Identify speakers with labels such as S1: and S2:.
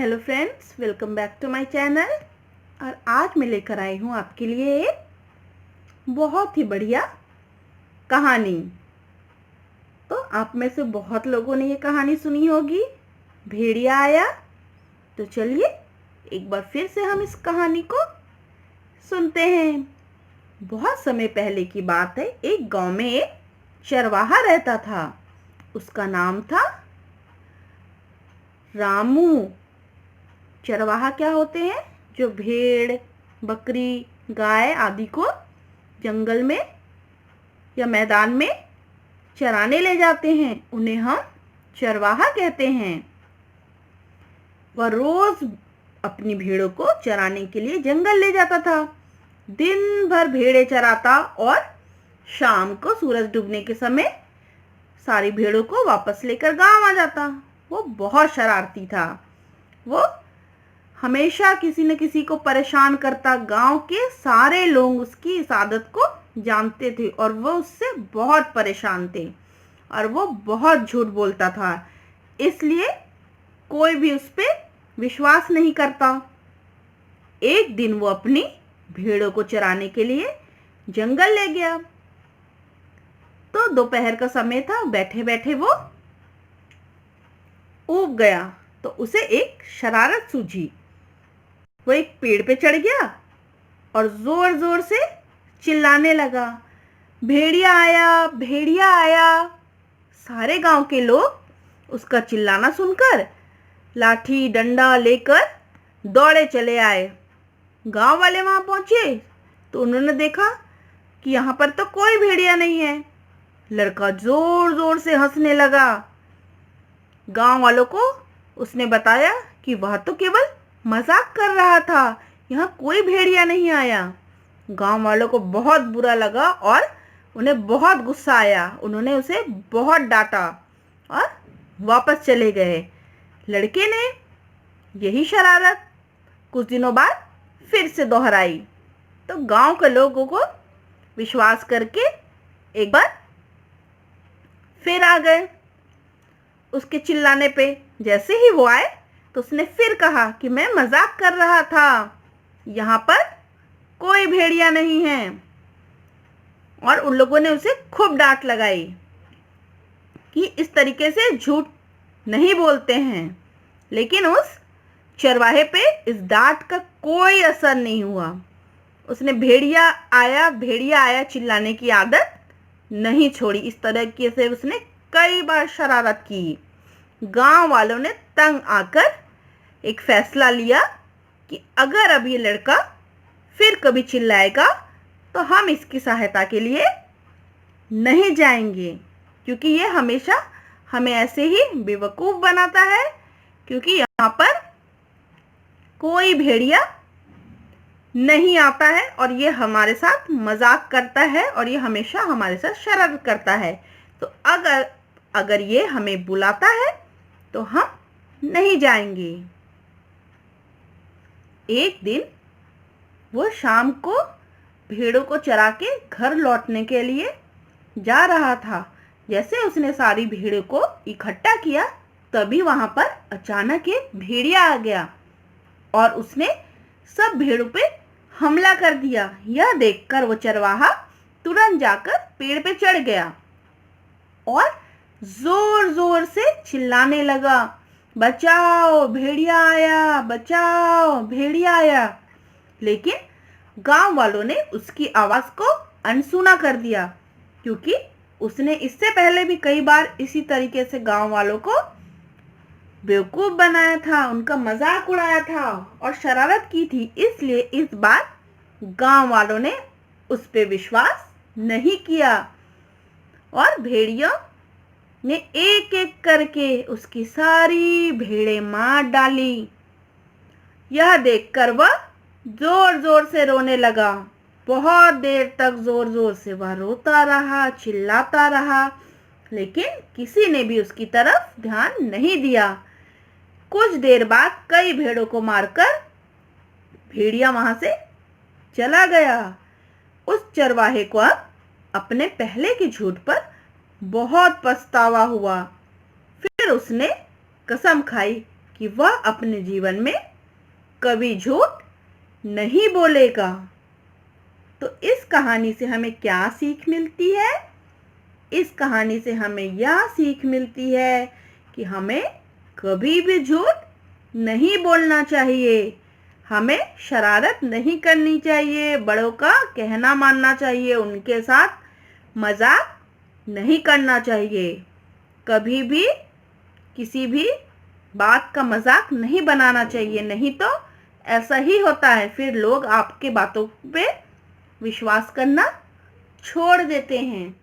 S1: Hello friends, welcome back to my channel. और आज मैं लेकर आई हूँ आपके लिए एक बहुत ही बढ़िया कहानी। तो आप में से बहुत लोगों ने ये कहानी सुनी होगी, भेड़िया आया। तो चलिए एक बार फिर से हम इस कहानी को सुनते हैं। बहुत समय पहले की बात है। एक गांव में एक चरवाहा रहता था। उसका नाम था रामू। चरवाहा क्या होते हैं? जो भेड़, बकरी, गाय आदि को जंगल में या मैदान में चराने ले जाते हैं, उन्हें हम चरवाहा कहते हैं। वह रोज अपनी भेड़ों को चराने के लिए जंगल ले जाता था। दिन भर भेड़ें चराता और शाम को सूरज डूबने के समय सारी भेड़ों को वापस लेकर गांव आ जाता। वो बहुत शरारती था। वो हमेशा किसी न किसी को परेशान करता। गांव के सारे लोग उसकी इस आदत को जानते थे और वो उससे बहुत परेशान थे। और वो बहुत झूठ बोलता था, इसलिए कोई भी उस पर विश्वास नहीं करता। एक दिन वो अपनी भेड़ों को चराने के लिए जंगल ले गया। तो दोपहर का समय था। बैठे बैठे वो ऊब गया तो उसे एक शरारत सूझी। वो एक पेड़ पे चढ़ गया और जोर जोर से चिल्लाने लगा, भेड़िया आया, भेड़िया आया। सारे गांव के लोग उसका चिल्लाना सुनकर लाठी डंडा लेकर दौड़े चले आए। गांव वाले वहां पहुंचे तो उन्होंने देखा कि यहाँ पर तो कोई भेड़िया नहीं है। लड़का जोर जोर से हंसने लगा। गांव वालों को उसने बताया कि वह तो केवल मजाक कर रहा था, यहाँ कोई भेड़िया नहीं आया। गांव वालों को बहुत बुरा लगा और उन्हें बहुत गुस्सा आया। उन्होंने उसे बहुत डांटा और वापस चले गए। लड़के ने यही शरारत कुछ दिनों बाद फिर से दोहराई। तो गांव के लोगों को विश्वास करके एक बार फिर आ गए उसके चिल्लाने पे। जैसे ही वो आए तो उसने फिर कहा कि मैं मजाक कर रहा था, यहाँ पर कोई भेड़िया नहीं है। और उन लोगों ने उसे खूब डांट लगाई कि इस तरीके से झूठ नहीं बोलते हैं। लेकिन उस चरवाहे पे इस डांट का कोई असर नहीं हुआ। उसने भेड़िया आया चिल्लाने की आदत नहीं छोड़ी। इस तरीके से उसने कई बार शरारत की। गांव वालों ने तंग आकर एक फैसला लिया कि अगर अब ये लड़का फिर कभी चिल्लाएगा तो हम इसकी सहायता के लिए नहीं जाएंगे, क्योंकि ये हमेशा हमें ऐसे ही बेवकूफ़ बनाता है। क्योंकि यहाँ पर कोई भेड़िया नहीं आता है और ये हमारे साथ मजाक करता है और ये हमेशा हमारे साथ शरारत करता है। तो अगर ये हमें बुलाता है तो हम नहीं जाएंगे। एक दिन वो शाम को भेड़ों को चरा के घर लौटने के लिए जा रहा था। जैसे उसने सारी भेड़ों को इकट्ठा किया, तभी वहां पर अचानक एक भेड़िया आ गया और उसने सब भेड़ों पे हमला कर दिया। यह देखकर वो चरवाहा तुरंत जाकर पेड़ पे चढ़ गया और जोर जोर से चिल्लाने लगा, बचाओ भेड़िया आया, बचाओ भेड़िया आया। लेकिन गांव वालों ने उसकी आवाज को अनसुना कर दिया, क्योंकि उसने इससे पहले भी कई बार इसी तरीके से गांव वालों को बेवकूफ बनाया था, उनका मजाक उड़ाया था और शरारत की थी। इसलिए इस बार गांव वालों ने उस पर विश्वास नहीं किया और भेड़ियों ने एक एक करके उसकी सारी भेड़ें मार डाली। यह देखकर वह जोर जोर से रोने लगा। बहुत देर तक जोर जोर से वह रोता रहा, चिल्लाता रहा, लेकिन किसी ने भी उसकी तरफ ध्यान नहीं दिया। कुछ देर बाद कई भेड़ों को मारकर भेड़िया वहां से चला गया। उस चरवाहे को अब अपने पहले के झूठ पर बहुत पछतावा हुआ। फिर उसने कसम खाई कि वह अपने जीवन में कभी झूठ नहीं बोलेगा। तो इस कहानी से हमें क्या सीख मिलती है? इस कहानी से हमें यह सीख मिलती है कि हमें कभी भी झूठ नहीं बोलना चाहिए, हमें शरारत नहीं करनी चाहिए, बड़ों का कहना मानना चाहिए, उनके साथ मजाक नहीं करना चाहिए, कभी भी किसी भी बात का मजाक नहीं बनाना चाहिए। नहीं तो ऐसा ही होता है, फिर लोग आपके बातों पे विश्वास करना छोड़ देते हैं।